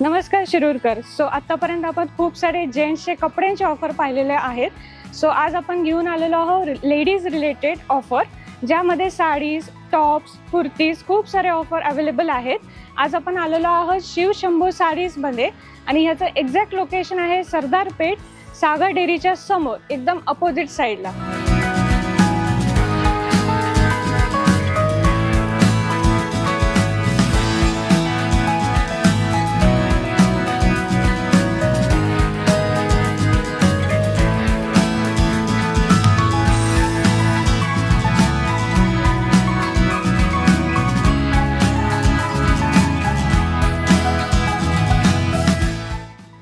नमस्कार शिरूरकर. आतापर्यंत आपण खूप सारे जेंट्सचे कपड्यांचे ऑफर पाहिलेले आहेत. आज आपण घेऊन आलेलो आहोत लेडीज रिलेटेड ऑफर, ज्यामध्ये साडीज, टॉप्स, कुर्तीज खूप सारे ऑफर अवेलेबल आहेत. आज आपण आलेलो आहोत शिव शंभू साडीजमध्ये आणि ह्याचं एक्झॅक्ट लोकेशन आहे सरदार पेठ, सागर डेअरीच्या समोर, एकदम अपोजिट साईडला.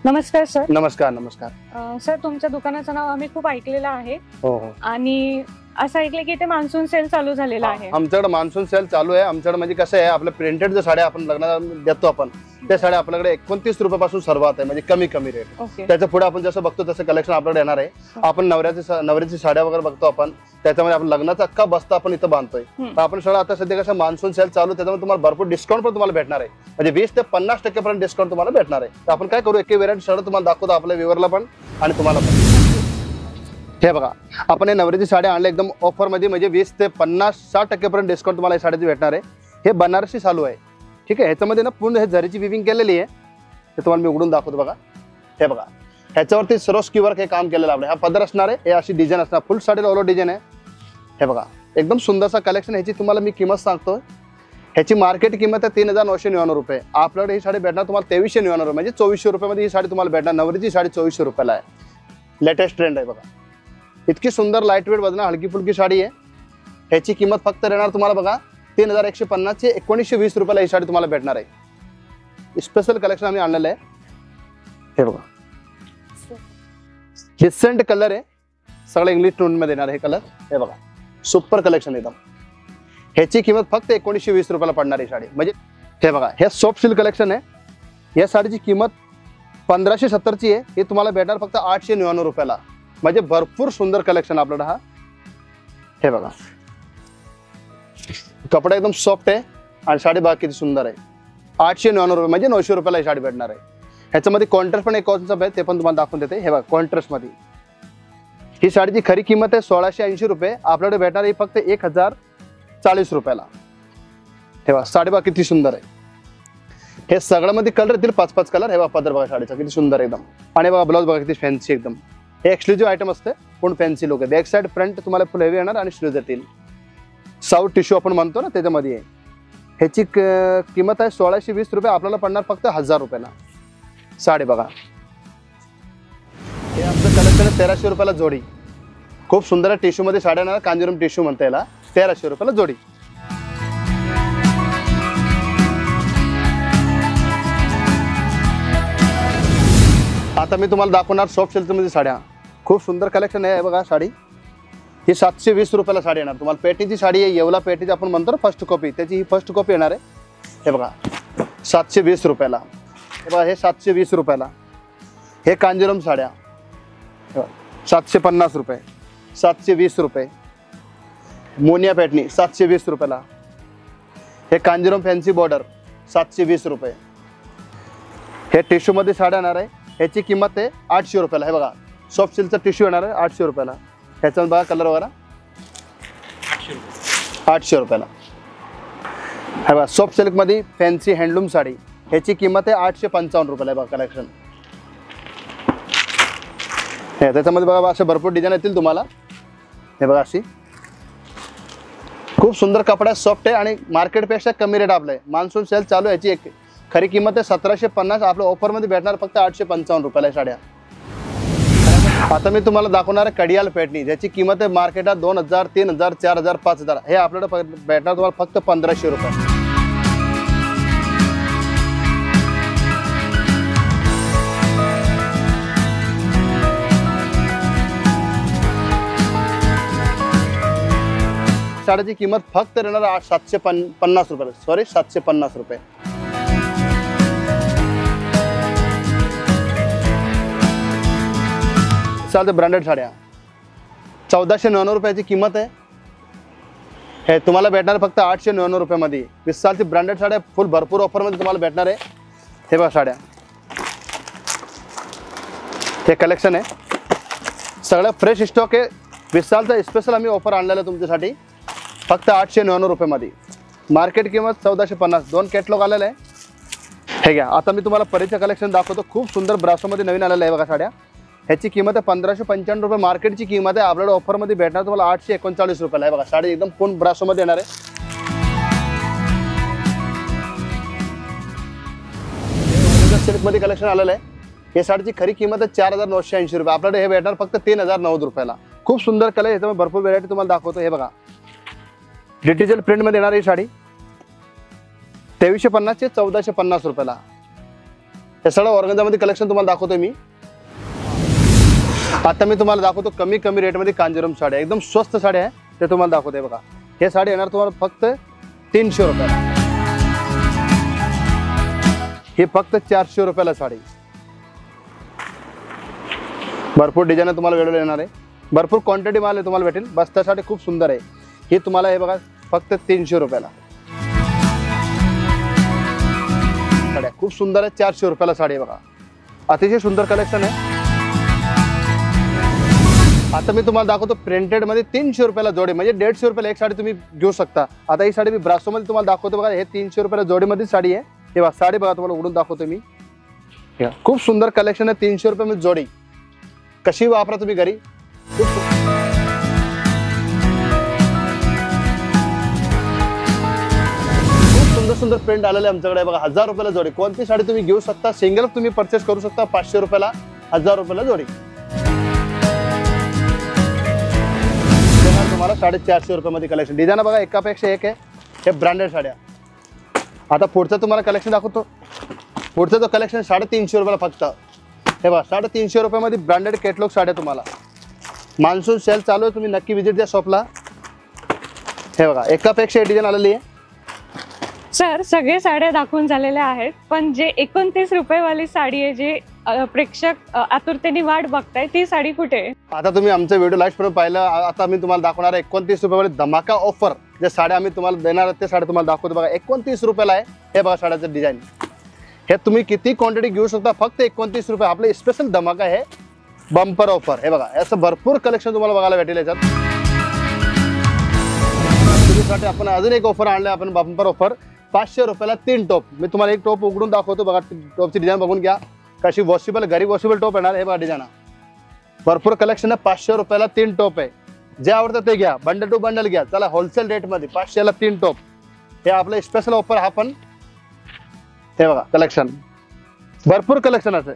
नमस्कार सर. नमस्कार. नमस्कार सर, तुमच्या दुकानाचं नाव आम्ही खूप ऐकलेलं आहे. हो. आणि असं ऐकलं की इथे मान्सून सेल चालू झालेला आहे. आमच्याकडे मान्सून सेल चालू आहे. आमच्याकडे म्हणजे कसं आहे, आपल्या प्रिंटेड ज्या साड्या आपण लग्नाला देतो आपण, त्या साड्या आपल्याकडे 29 रुपयापासून सुरुवात आहे, म्हणजे कमी रेट. त्याच्या पुढे आपण जसं बघतो तसं कलेक्शन आपल्याकडे येणार आहे. आपण नवऱ्याची साड्या वगैरे बघतो आपण, त्याच्यामध्ये आपण लग्नाचा अख्खा बस्ता आपण इथं बांधतोय. तर आपण सगळं आता सध्या कसं मान्सून सेल चालू, त्याच्यामध्ये तुम्हाला भरपूर डिस्काउंट पण तुम्हाला भेटणार आहे, म्हणजे 20 ते 50% पर्यंत डिस्काउंट तुम्हाला भेटणार आहे. तर आपण काय करू, एक व्हेरायटी सगळं तुम्हाला दाखवतो, आपल्या व्ह्यूअरला पण आणि तुम्हाला पण. हे बघा, आपण हे नवऱ्याची साड्या आणल्या एकदम ऑफर मध्ये, म्हणजे 20 ते 50-60% पर्यंत डिस्काउंट तुम्हाला या साड्याची भेटणार आहे. हे बनारसी चालू आहे, ठीक आहे. ह्याच्यामध्ये ना पूर्ण हे जरीची विविंग केलेली आहे. हे तुम्हाला मी उघडून दाखवतो बघा. हे बघा, ह्याच्यावरती सरोस्की वर्क हे काम केलेलं आपलं. हा पदर असणार आहे, हे अशी डिझाईन असणार, फुल साडीला ऑल डिझाईन आहे. हे बघा, एकदम सुंदरसा कलेक्शन. ह्याची तुम्हाला मी किंमत सांगतो. ह्याची मार्केट किंमत आहे 3999 रुपये. आपल्याकडे ही साडी भेटणार तुम्हाला 2399 रुपये, म्हणजे 2400 रुपयामध्ये ही साडी तुम्हाला भेटणार. नवरीची साडी 2400 रुपयाला आहे. लेटेस्ट ट्रेंड आहे बघा. इतकी सुंदर लाईट वेट वजन हलकी फुलकी साडी आहे. ह्याची किंमत फक्त राहणार तुम्हाला बघा 3150 ची 1920 रुपयाला ही साडी तुम्हाला भेटणार आहे. स्पेशल कलेक्शन आम्ही आणलेलं आहे. हे बघा, डिसेंट कलर आहे, सगळं इंग्लिश टोन मध्ये येणार हे कलर. हे बघा, सुपर कलेक्शन एकदम. ह्याची किंमत फक्त 1920 रुपयाला पडणार ही साडी. म्हणजे हे बघा, हे सॉफ्ट सिल्क कलेक्शन आहे. या साडीची किंमत 1570 ची आहे. हे तुम्हाला भेटणार फक्त 899 रुपयाला. म्हणजे भरपूर सुंदर कलेक्शन आपल्याला हा. हे बघा, कपडा एकदम सॉफ्ट आहे आणि साडी बघा किती सुंदर आहे. 899 रुपये, म्हणजे 900 रुपयाला ही साडी भेटणार आहे. ह्याच्यामध्ये कॉन्ट्रास्ट पण एक कॉन्सेप्ट आहे, ते पण तुम्हाला दाखवून देते. हे बघा, कॉन्ट्रास्ट मध्ये ही साडीची खरी किंमत आहे 1680 रुपये. आपल्याकडे भेटणार आहे फक्त 1040 रुपयाला. हे बघा, साडी बघा किती सुंदर आहे. हे सगळ्यामध्ये कलर येतील 5-5 कलर. हे बघा, पदर बघा साडीचा किती सुंदर एकदम. आणि बघा ब्लाउज बघा किती फॅन्सी एकदम. हे एक्सक्लुझिव्ह आयटम असते, पण फॅन्सी लोक. बॅक साइड फ्रंट तुम्हाला फुल हेवी येणार आणि स्लीव्ज येतील. साऊथ टिश्यू आपण म्हणतो ना, त्याच्यामध्ये आहे. ह्याची किंमत आहे 1620 रुपये. आपल्याला पडणार फक्त 1000 रुपयाला. साडी बघा, हे आपलं कलेक्शन आहे 1300 रुपयाला जोडी. खूप सुंदर टिश्यू मध्ये साड्या येणार, कांजीवरम टिश्यू म्हणता याला. 1300 रुपयाला जोडी. आता मी तुम्हाला दाखवणार सॉफ्ट सिल्क मध्ये साड्या. खूप सुंदर कलेक्शन आहे. बघा साडी ही 720 रुपयाला साडी येणार तुम्हाला. पेटीची साडी आहे, येवला पेटीची आपण म्हणतो ना, फर्स्ट कॉपी, त्याची ही फर्स्ट कॉपी येणार आहे. हे बघा, 720 रुपयाला. हे बघा, हे 720 रुपयाला. हे कांजीवरम साड्या 750 रुपये, 720 रुपये. मोनिया पॅटनी 720 रुपयाला. हे कांजीवरम फॅन्सी बॉर्डर 720 रुपये. हे टिश्यू मध्ये साड्या येणार आहे. ह्याची किंमत आहे 800 रुपयाला. हे बघा, सॉफ्ट सिल्कचा टिश्यू येणार आहे 800 रुपयाला. ह्याच्यामध्ये बघा कलर वगैरे 800 रुपयाला. हे बघा, सॉफ्ट सिल्क मध्ये फॅन्सी हँडलूम साडी. ह्याची किंमत आहे 855 रुपयाला. हे बघा कलेक्शन. हे त्याच्यामध्ये बघा असे भरपूर डिझाईन येतील तुम्हाला. हे बघा, अशी खूप सुंदर कपडा, सॉफ्ट आहे आणि मार्केटपेक्षा कमी रेट आपलं आहे. मान्सून सेल चालू आहे. याची एक खरी किंमत आहे 1750. आपल्या ऑफरमध्ये भेटणार फक्त 855 रुपयाला साड्या. आता मी तुम्हाला दाखवणार आहे कडियाल पेटणी, ज्याची किंमत आहे मार्केटात 2000, 3000, 4000, 5000. हे आपल्याला भेटणार तुम्हाला फक्त 1500 रुपये. साड्याची किंमत फक्त राहणार 750 रुपये. सॉरी, 750 रुपये. चालते ब्रँडेड साड्या 1499 रुपयाची किंमत आहे. हे तुम्हाला भेटणार फक्त 899 रुपयामध्ये. विशालची ब्रँडेड साड्या फुल भरपूर ऑफरमध्ये तुम्हाला भेटणार आहे. हे बघा साड्या हे कलेक्शन आहे, सगळं फ्रेश स्टॉक आहे. विशालचा स्पेशल आम्ही ऑफर आणलेला आहे तुमच्यासाठी, फक्त 899 रुपयामध्ये. मार्केट किंमत 1450. 2 कॅटलॉग आलेलं आहे. हे घ्या. आता मी तुम्हाला परीचं कलेक्शन दाखवतो. खूप सुंदर ब्रासोमध्ये नवीन आलेलं आहे बघा साड्या. ह्याची किंमत आहे 1595 रुपये. मार्केटची किंमत आहे आपल्याला ऑफरमध्ये भेटणार तुम्हाला 839 रुपयाला आहे बघा. साडी एकदम पूर्ण ब्रासोमध्ये येणार आहे. सिल्कमध्ये कलेक्शन आलेलं आहे. हे साडीची खरी किंमत आहे 4980 रुपये. आपल्याला हे भेटणार फक्त 3090 रुपयाला. खूप सुंदर कलर, याच्यामध्ये भरपूर व्हेरायटी तुम्हाला दाखवतो. हे बघा, डिजिटल प्रिंटमध्ये येणार ही साडी 2350 ते 1450 रुपयाला. हे सगळं ऑर्गन्झामध्ये कलेक्शन तुम्हाला दाखवतोय मी. आता मी तुम्हाला दाखवतो कमी रेटमध्ये कांजीवरम साड्या, एकदम स्वस्त साड्या आहे ते तुम्हाला दाखवतोय बघा. हे साडी येणार तुम्हाला फक्त 300 रुपयाला. हे फक्त 400 रुपयाला साडी. भरपूर डिझाईन तुम्हाला वेगवेगळे येणार आहे. भरपूर क्वांटिटी माल तुम्हाला भेटेल. बस्त्यासाठी खूप सुंदर आहे. हे तुम्हाला हे बघा फक्त 300 रुपयाला. साड्या खूप सुंदर आहे. 400 रुपयाला साडी बघा. अतिशय सुंदर कलेक्शन आहे. आता मी तुम्हाला दाखवतो प्रिंटेड मध्ये 300 रुपयाला जोडी, म्हणजे 150 रुपयाला एक साडी तुम्ही घेऊ शकता. आता ही साडी मी ब्रासोमध्ये तुम्हाला दाखवतो बघा. हे 300 रुपयाला जोडीमध्ये साडी आहे. हे बघा साडी बघा, तुम्हाला उघडून दाखवतो मी. खूप सुंदर कलेक्शन आहे. 300 रुपये जोडी. कशी वापरा तुम्ही घरी. खूप सुंदर प्रिंट आलेले आमच्याकडे बघा. 1000 रुपयाला जोडी. कोणती साडी तुम्ही घेऊ शकता. सिंगल तुम्ही परचेस करू शकता 500 रुपयाला, 1000 रुपयाला जोडी. तुम्हाला 450 रुपयामध्ये कलेक्शन. डिझाईन बघा एकापेक्षा एक आहे. हे ब्रँडेड साड्या. आता पुढचं तुम्हाला कलेक्शन दाखवतो. पुढचं तो कलेक्शन 350 रुपयाला फक्त. हे बघा 350 रुपयामध्ये ब्रँडेड कॅटलॉग साड्या तुम्हाला. मान्सून सेल चालू आहे, तुम्ही नक्की विजिट द्या शॉपला. हे बघा एकापेक्षा एक डिझाईन आलेली आहे. सर सगळे साड्या दाखवून झालेल्या आहेत, पण जे 29 रुपयेवाली साडी आहे, जे प्रेक्षक आतुरतेने वाट बघताय, ती साडी कुठे आहे? आता तुम्ही आमचा व्हिडिओ लास्ट पर्यंत पाहिलं. आता मी तुम्हाला दाखवणार आहे 29 रुपयावाली धमाका ऑफर. जे साड्या आम्ही तुम्हाला देणार ते साड्या तुम्हाला दाखवतो बघा. 29 रुपयाला आहे. हे बघा साड्याचं डिझाईन. हे तुम्ही किती क्वांटिटी घेऊ शकता. फक्त 29 रुपये. आपले स्पेशल धमाका आहे, बंपर ऑफर. हे बघा असं भरपूर कलेक्शन तुम्हाला बघायला भेटेल याच्यात. तुमच्यासाठी आपण अजून एक ऑफर आणले. आपण बंपर ऑफर 500 रुपयाला 3 टॉप. मी तुम्हाला एक टॉप उघडून दाखवतो बघा. टॉपची डिझाईन बघून घ्या कशी. वॉशेबल, घरी वॉशेबल टॉप येणार. हे बघा डिझाईन. भरपूर कलेक्शन आहे. 500 रुपयाला 3 टॉप आहे. जे आवडतं ते घ्या. बंडल टू बंडल घ्या. चला होलसेल रेटमध्ये 500ला 3 टॉप. हे आपलं स्पेशल ऑफर हा पण. हे बघा कलेक्शन, भरपूर कलेक्शन आहे.